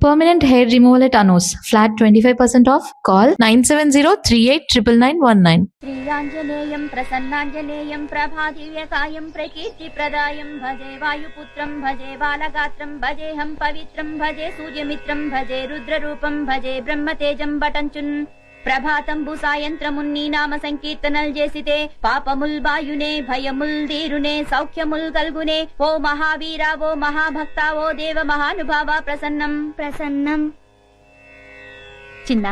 Permanent hair removal at Anu's. Flat 25% off. Call 970-389919. श्रीराञ्जनेयं प्रसन्नाञ्जनेयं प्रभादिव्यकायं प्रकीर्तिप्रदायं भजे वायुपुत्रं भजे बालगात्रं भजेऽहं पवित्रं भजे सूर्यमित्रं भजे रुद्ररूपं भजे ब्रह्मतेजं बटञ्चुन् ప్రభాతంబు సాయంత్రమున్ని నామ సంకీర్తనల్ చేసితే పాపముల్ బాయునే భయముల్ దీరునే సౌఖ్యముల్ కల్గునే ఓ మహావీర ఓ మహాభక్త ఓ దేవ మహానుభావ ప్రసన్నం ప్రసన్నం. చిన్న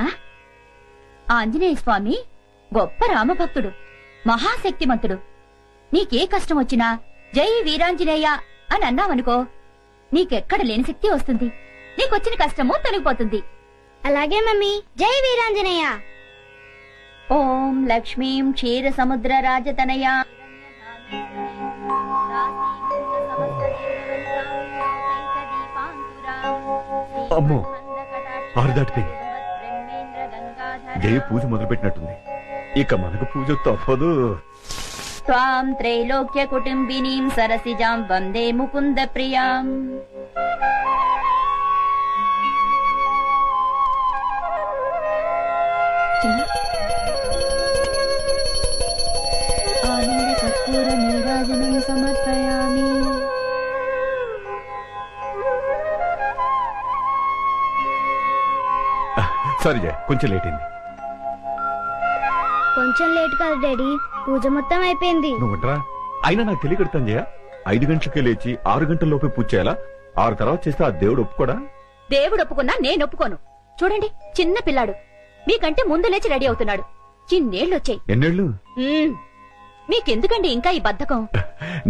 ఆంజనేయ స్వామి గొప్ప రామభక్తుడు, మహాశక్తిమంతుడు. నీకే కష్టం వచ్చినా జై వీరాంజనేయ అని అన్నావనుకో, నీకెక్కడ లేని శక్తి వస్తుంది. నీకొచ్చిన కష్టము తొలగిపోతుంది. అలాగే మమ్మీ, జై వీరాంజనేయ. ఓం లక్ష్మీం క్షీర సముద్ర రాజతనయా అమ్మో, ఆరు దాటిపోయింది. జయ పూజ మొదలు పెట్టినట్టుంది. ఇక మనకు పూజ తప్పదు. త్వాం త్రైలోక్య కుటుంబినీం సరసిజాం వందే ముకుంద ప్రియాం. ఆనంద కర్పూర నీరాజనం సమర్పయామి. సారీ జయ, కొంచెం లేట్ అయింది. కొంచెం లేట్ కాదు డాడీ, పూజ మొత్తం అయిపోయింది. నువ్వుంటరా, అయినా నాకు తెలియకడతాను జయ. 5 గంటలకే లేచి 6 గంటల లోపే పూజ చేయాలా? 6 తర్వాత చేస్తే ఆ దేవుడు ఒప్పుకోడా? దేవుడు ఒప్పుకున్నా నేను ఒప్పుకోను. చూడండి, చిన్న పిల్లాడు మీకంటే ముందు లేచి రెడీ అవుతున్నాడు. చిన్నేళ్లొచ్చాయి. ఎన్నేళ్ళు? మీకెందుకండి ఇంకా ఈ బద్ధకం?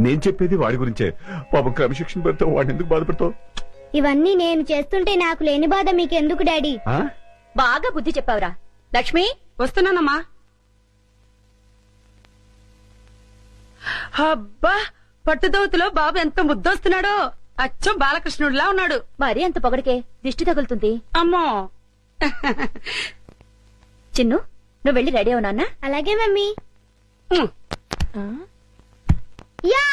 నేను చెప్పేది వాడి గురించే. పాపం క్రమశిక్షణ పెడతావు, వాడిని ఎందుకు బాధపడతావు? ఇవన్నీ నేను చేస్తుంటే నాకు లేని బాధ మీకెందుకు డాడీ? బాగా బుద్ధి చెప్పావురా. లక్ష్మి, వస్తున్నానమ్మా. అబ్బా, పట్టుదోతులో బాబు ఎంత ముద్దొస్తున్నాడో. అచ్చం బాలకృష్ణుడిలా ఉన్నాడు. మరీ అంత పొగడికే దిష్టి తగులుతుంది. అమ్మో. చిన్ను, నువ్వు వెళ్ళి రెడీ అవు నాన్న. అలాగే మమ్మీ. యా!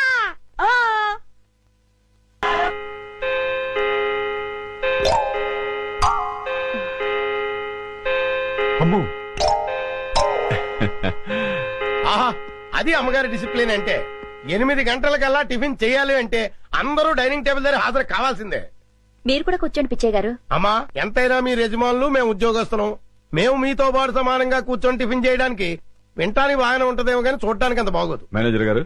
అమ్మో, ఆహా, అది అమ్మగారి డిసిప్లిన్ అంటే. 8 గంటలకల్లా టిఫిన్ చేయాలి అంటే అందరూ డైనింగ్ టేబుల్ దగ్గర హాజరు కావాల్సిందే. మీరు కూడా కూర్చోండి పిచ్చయ్య గారు. అమ్మా, ఎంతైనా మీ యజమానులు, మేము ఉద్యోగస్తులం. మేము మీతో పాటు సమానంగా కూర్చొని టిఫిన్ చేయడానికి వింటానికి బాగానే ఉంటదేమో కానీ చూడటానికి అంత బాగోదు. మేనేజర్ గారు,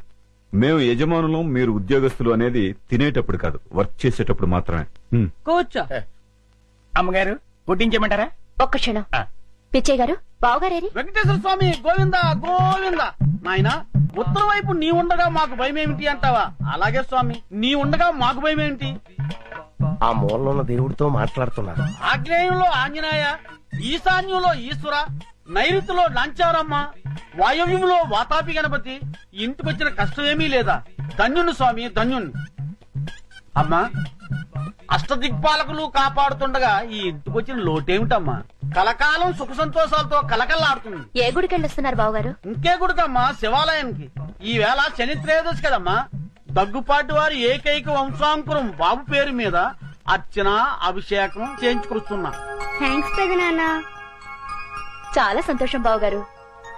మేము యజమానులం, మీరు ఉద్యోగస్తులు అనేది తినేటప్పుడు కాదు, వర్క్ చేసేటప్పుడు మాత్రమే. కూర్చో. అమ్మగారు, పుట్టించమంటారా? ఒక్క క్షణం. పిచ్చయ్య గారు, బావగారేరి? వెంకటేశ్వర స్వామి గోవిందా గోవిందా. నాయనా, ఉత్తరం వైపు నీ ఉండగా మాకు భయం ఏమిటి అంటావా? అలాగే స్వామి, నీ ఉండగా మాకు భయం ఏమిటి? ఆ మూలలో ఉన్న దేవుడితో మాట్లాడుతున్నారు. ఆగ్నేయంలో ఆంజనేయ, ఈశాన్యంలో ఈశ్వర, నైరుతిలో నాంచారమ్మ, వాయవ్యంలో వాతాపి గణపతి. ఇంటికొచ్చిన కష్టం ఏమీ లేదా? ధన్యుని స్వామి, ధన్యుని. అమ్మా, అష్టదిక్పాలకులు కాపాడుతుండగా ఈ ఇంటికొచ్చిన లోటేమిటమ్మా? కలకాలం సుఖ సంతోషాలతో కలకల్లాడుతుంది. ఏ గుడికి వెళ్ళొస్తున్నారు బావగారు? ఇంకే గుడికమ్మా? శివాలయానికి. ఈ వేళ శని త్రయోదశి కదమ్మా. దగ్గుపాటి వారి ఏకైక వంశాంకురం బాబు పేరు మీద అర్చన, అభిషేకం చేయించుకొస్తున్నా. థ్యాంక్స్ పెదనాన్న. చాలా సంతోషం బావగారు.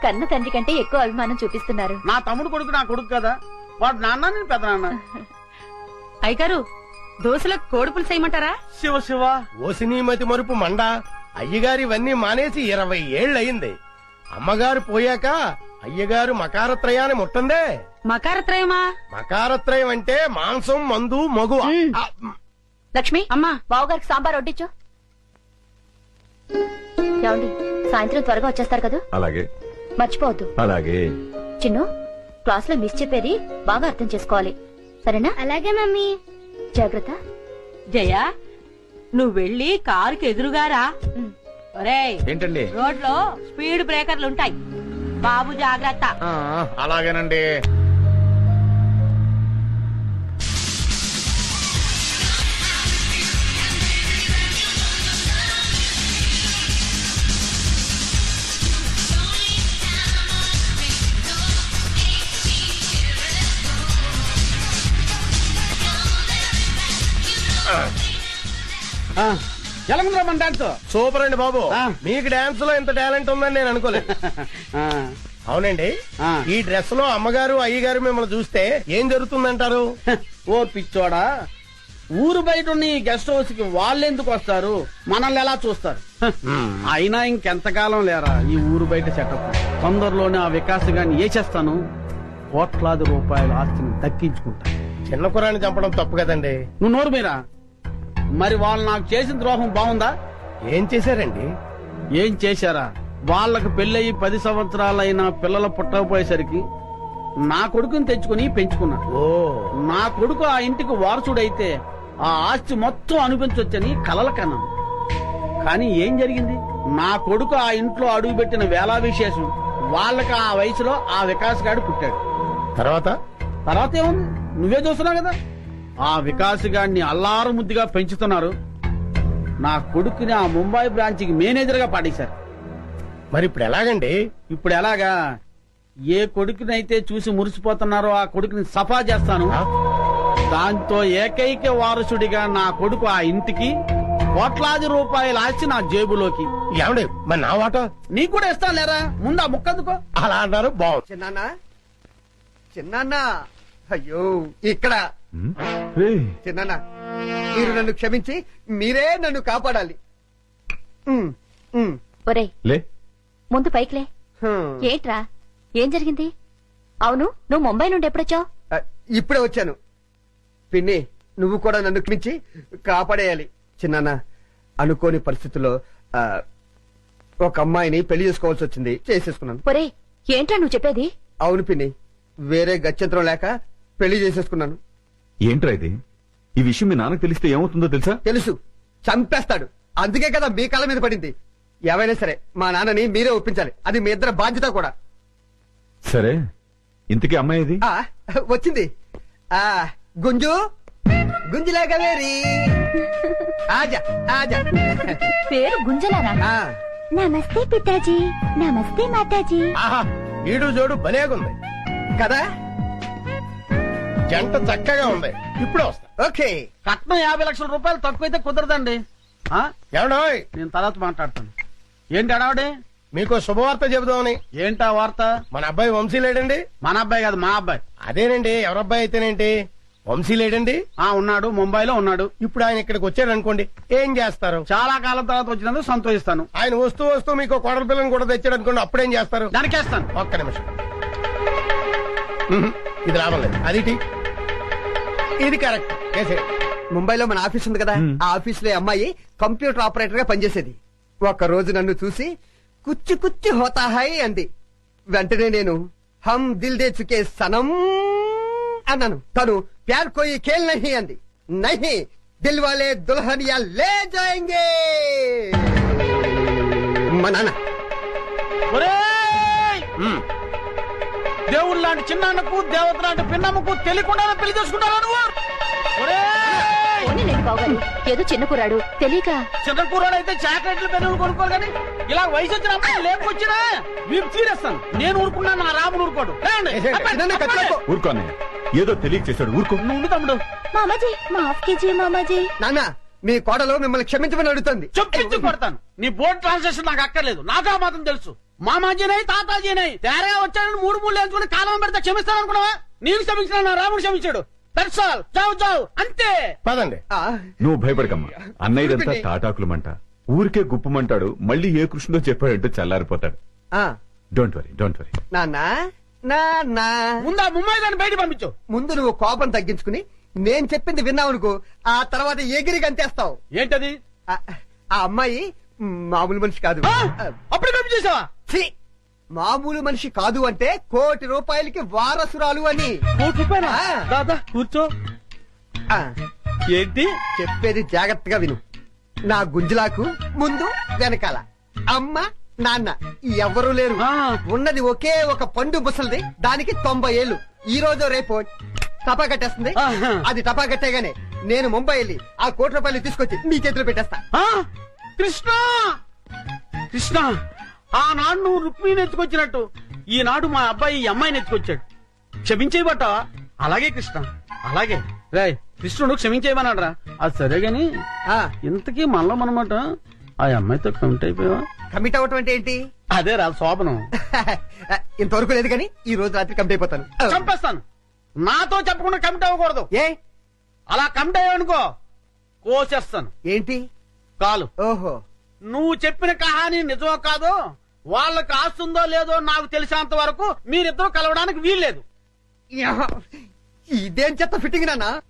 కన్న తండ్రి కంటే ఎక్కువ అభిమానం చూపిస్తున్నారు. నా తమ్ముడు కొడుకు నా కొడుకు కదా, వాడు నాన్న, నేను పెద్ద నాన్న. అయ్యగారు, దోశలకు కోడిపులు చేయమంటారా? శివ శివ. ఓసినీమతి మరుపు మండ. అయ్యగారు ఇవన్నీ మానేసి 20 ఏళ్లయింది. అమ్మగారు పోయాక అయ్యగారు మకారత్రయాన్ని ముట్టందే. మకారత్రయమా? మకారత్రయం అంటే మాంసం, మందు, మగువ. లక్ష్మి, అమ్మా, బావగారికి సాంబార్ వడ్డించు. ఏమండి, సాయంత్రం త్వరగా వచ్చేస్తారు కదా? అలాగే. మర్చిపోవద్దు. అలాగే. చిన్ను, క్లాస్ లో మిస్ చెప్పేది బాగా అర్థం చేసుకోవాలి, సరేనా? అలాగే మమ్మీ. జాగ్రత్త. జయ, నువ్వు వెళ్ళి కారుకి ఎదురుగారా. ఒరేయ్, ఏంటండి? రోడ్లో స్పీడ్ బ్రేకర్లు ఉంటాయి, బాబు జాగ్రత్త. అలాగేనండి. ఎలాగుందిరా మన డాన్స్ సూపర్ అండి బాబు. ఆ. మీకు డాన్స్ లో ఇంత టాలెంట్ ఉందని నేను అనుకోలేదు. అవునండి, ఆ. ఈ డ్రెస్ లో అమ్మగారు అయ్యగారు మిమ్మల్ని చూస్తే ఏం జరుగుతుందంటారు? ఓ పిచ్చోడా, ఊరు బయట ఉన్న ఈ గెస్ట్ హౌస్ కి వాళ్ళెందుకు వస్తారు, మనల్ని ఎలా చూస్తారు? అయినా ఇంకెంతకాలం లేరా ఈ ఊరు బయట సెటప్. తొందరలోనే ఆ వికాస్ గాని వేసేస్తాను, కోట్లాది రూపాయల ఆస్తిని దక్కించుకుంటా. చిన్న కురాన్ని చంపడం తప్పు కదండి. నువ్వు నోరు మీరా. మరి వాళ్ళు నాకు చేసిన ద్రోహం బాగుందా? ఏం చేశారండి? ఏం చేశారా? వాళ్ళకు పెళ్ళయి 10 సంవత్సరాలైనా పిల్లలు పుట్టకపోయేసరికి నా కొడుకుని తెచ్చుకుని పెంచుకున్నా. ఓ, నా కొడుకు ఆ ఇంటికి వారసుడైతే ఆ ఆస్తి మొత్తం అనిపించొచ్చని కలల కన్నాను. కానీ ఏం జరిగింది? నా కొడుకు ఆ ఇంట్లో అడుగుపెట్టిన వేళా విశేషం వాళ్ళకి ఆ వయసులో ఆ వికాస్ గాడు పుట్టాడు. తర్వాత ఏముంది, నువ్వే చూస్తున్నావు కదా. ఆ వికాస్ గాడిని అల్లారు ముద్దుగా పెంచుతున్నారు. నా కొడుకుని ఆ ముంబై బ్రాంచ్కి మేనేజర్ గా పాడేశారు. మరి ఇప్పుడు ఎలాగండి? ఇప్పుడు ఎలాగా? ఏ కొడుకునైతే చూసి మురిసిపోతున్నారో ఆ కొడుకుని సఫా చేస్తాను. దాంతో ఏకైక వారసుడిగా నా కొడుకు ఆ ఇంటికి, కోట్లాది రూపాయల ఆస్తి నా జేబులోకి. ఏమండి మరి నా వాటా? నీకు కూడా ఇస్తాను లేరా, ముందా ముక్కందుకో. అలా అన్నారు, బాగుంది. చిన్నాన్న అయ్యో ఇక్కడ హ్మ్? రేయ్, చిన్నాన్న, మీరు నన్ను క్షమించి మీరే నన్ను కాపాడాలి. ఉమ్, ఉమ్, ఒరేయ్, లే ముందు పైకిలే. హ్మ్. ఏంట్రా, ఏం జరిగింది? అవును, నువ్వు ముంబై నుండి ఎప్పుడొచ్చావు? ఇప్పుడే వచ్చాను. పిన్ని, నువ్వు కూడా నన్ను క్షమించి కాపాడేయాలి. చిన్నాన్న, అనుకోని పరిస్థితుల్లో ఒక అమ్మాయిని పెళ్లి చేసుకోవాల్సి వచ్చింది, చేసేసుకున్నాను. ఒరేయ్, ఏంట్రా నువ్వు చెప్పేది? అవును పిన్ని, వేరే గత్యంతరం లేక పెళ్లి చేసేసుకున్నాను. ఏంట్రా ఇది? ఈ విషయం మీ నాన్నకు తెలిస్తే ఏమవుతుందో తెలుసా? తెలుసు, చంపేస్తాడు. అందుకే కదా మీ కళ్ళ మీద పడింది. ఏవైనా సరే మా నాన్నని మీరే ఒప్పించాలి. అది మీ ఇద్దరు బాధ్యత కూడా. సరే, ఇంతకీ అమ్మాయి ఇది? ఆ వచ్చింది. ఆ గుంజు, గుంజులాగా వేరి ఆజా ఆజా. పేరు గుంజలానా? ఆ, నమస్తే పితాజీ, నమస్తే మాతాజీ. ఆహా, ఈడు జోడు భలేగుంది కదా. జంట చక్కగా ఉంది. ఇప్పుడే వస్తా. ఓకే. కట్నం 50 లక్షల రూపాయలు తక్కువైతే కుదరదండి. ఆ? ఏమండోయ్, నేను తర్వాత మాట్లాడతాను. ఏంటి అడావడే? మీకు శుభవార్త చెబుదామని. ఏంటా వార్త? మన అబ్బాయి వంశీ లేడండి. మన అబ్బాయి కాదు, మా అబ్బాయి. అదేనండి, ఎవరబ్బాయి అయితేనేంటి, వంశీ లేడండి. ఉన్నాడు, ముంబైలో ఉన్నాడు. ఇప్పుడు ఆయన ఇక్కడికి వచ్చాడు అనుకోండి, ఏం చేస్తారు? చాలా కాలం తర్వాత వచ్చినందుకు సంతోషిస్తాను. ఆయన వస్తూ వస్తూ మీకు కోడల పిల్లని కూడా తెచ్చాడు అనుకోండి, అప్పుడేం చేస్తారు? దానికేస్తాను. ఒక్క నిమిషం. ఇది లాభం లేదు. అది టీ. ఇది కరెక్ట్. కేసే. ముంబైలో మన ఆఫీస్ ఉంది కదా, ఆ ఆఫీస్ లో అమ్మాయి కంప్యూటర్ ఆపరేటర్ గా పనిచేసేది. ఒక రోజు నన్ను చూసి కుచ్చి కుచ్చి హోతా హై అంది. వెంటనే నేను హమ్ దిల్ దే చుకే సనం అన్నాను. తను ప్యార్ కోయి ఖేల్ నహీ అంది. నహీ, దిల్ వాలే దుల్హనియా లే జాయేంగే. మా నాన్న. ఒరేయ్! దేవుడు లాంటి చిన్నాన్నకు, దేవత లాంటి పిన్నమ్మకు తెలియకుండా పెళ్లి చేసుకుంటావా నువ్వు? ఒరేయ్! పోనీలేండి బావగారు, ఏదో చిన్న కుర్రాడు తెలియక. చిన్న కూరడైతే చాక్లెట్లు పెన్నులు కొనుక్కోరు కానీ ఇలా వయసు వచ్చిన అమ్మాయి లేపుకొచ్చినా వీపు తీరేస్తాను. నేను ఊరుకున్నా, నా రాముడు ఊరుకోడు. ఏమండి? చిన్న కట్టుకో. ఊరుకోనే, ఏదో తెలియక చేశాడు, ఊరుకో. నువ్వు తమ్ముడు మామాజీ, మాఫ్ కీజియే మామాజీ. నాన్న, మీ కోడలు మిమ్మల్ని క్షమించమని అడుగుతుంది. చెప్పించి కొడతాను. నీ బోర్డు ట్రాన్సాక్షన్ నాకు అక్కర్లేదు, నాకు ఆ మాత్రం తెలుసు. మామాజీనై తాతాజీనై తేరగా వచ్చాడని 3 వేసుకుని కాలం పెడితే క్షమిస్తాను అనుకున్నావా? నేను క్షమించిన, నా రాముడు క్షమించాడు. దట్సాల్, చావు చావు అంతే. పదండి. ఆ, నువ్వు భయపడకమ్మా. అన్నయ్యదంతా తాటాకులమంట, ఊరికే గుప్పమంటాడు. మళ్ళీ ఏ కృష్ణుడో చెప్పాడంటే చల్లారిపోతాడు. ఆ, డోంట్ వరీ, డోంట్ వరీ. నాన్న, నాన్న, ముందా ముంబై దాన్ని బయట పంపించు. ముందు నువ్వు కోపం తగ్గించుకుని నేను చెప్పింది విన్నావనుకో, ఆ తర్వాత ఎగిరి గంతేస్తావు. ఏంటది? ఆ అమ్మాయి మామూలు మనిషి కాదు. ఆ? అప్పుడు పంపించేసావా? ఛీ! మామూలు మనిషి కాదు అంటే ₹1,00,00,000 వారసురాలు అని. ₹1,00,00,000? ఆ. దాదా కూర్చో. ఆ, ఏంటి చెప్పేది జాగ్రత్తగా విను. నా గుంజులాకు ముందు వెనకాల అమ్మ నాన్న ఎవరూ లేరు. ఆ. ఉన్నది ఒకే ఒక పండు ముసలిది, దానికి 90 ఏళ్ళు. ఈ రోజు రేపు టపా కట్టేస్తుంది. ఆహా. అది టపా కట్టేగానే నేను ముంబై వెళ్ళి ఆ ₹1,00,00,000 తీసుకొచ్చి నీ చేతిలో పెట్టేస్తా. ఆ? కృష్ణ, కృష్ణ, ఆనాడు నువ్వు రుక్మిణి ఎత్తుకొచ్చినట్టు ఈనాడు మా అబ్బాయి ఈ అమ్మాయిని ఎత్తుకొచ్చాడు. క్షమించేయబట్టావా? అలాగే కృష్ణ, అలాగే. రేయ్, కృష్ణుడు క్షమించేయమన్నాడరా. అది సరే గాని ఆ, ఇంతకీ మనలో మనమాట ఆ అమ్మాయితో కమిట్ అయిపోయావా? కమిట్ అవ్వటం అంటే ఏంటి? అదే రా శోభనం. ఇంతవరకు లేదు కానీ ఈ రోజు రాత్రి కమిట్ అయిపోతాను. చంపేస్తాను. నాతో చెప్పకుండా కమిట్ అవ్వకూడదు. ఏ అలా కమిట్ అయ్యావనుకో కోసేస్తాను ఏంటి? కాలు. ఓహో, నువ్వు చెప్పిన కహాని నిజమో కాదో, వాళ్ళకి ఆస్తుందో లేదో నాకు తెలిసినంత వరకు మీరిద్దరూ కలవడానికి వీల్లేదు. ఇదేం చెత్త ఫిట్టింగ్ నాన్న.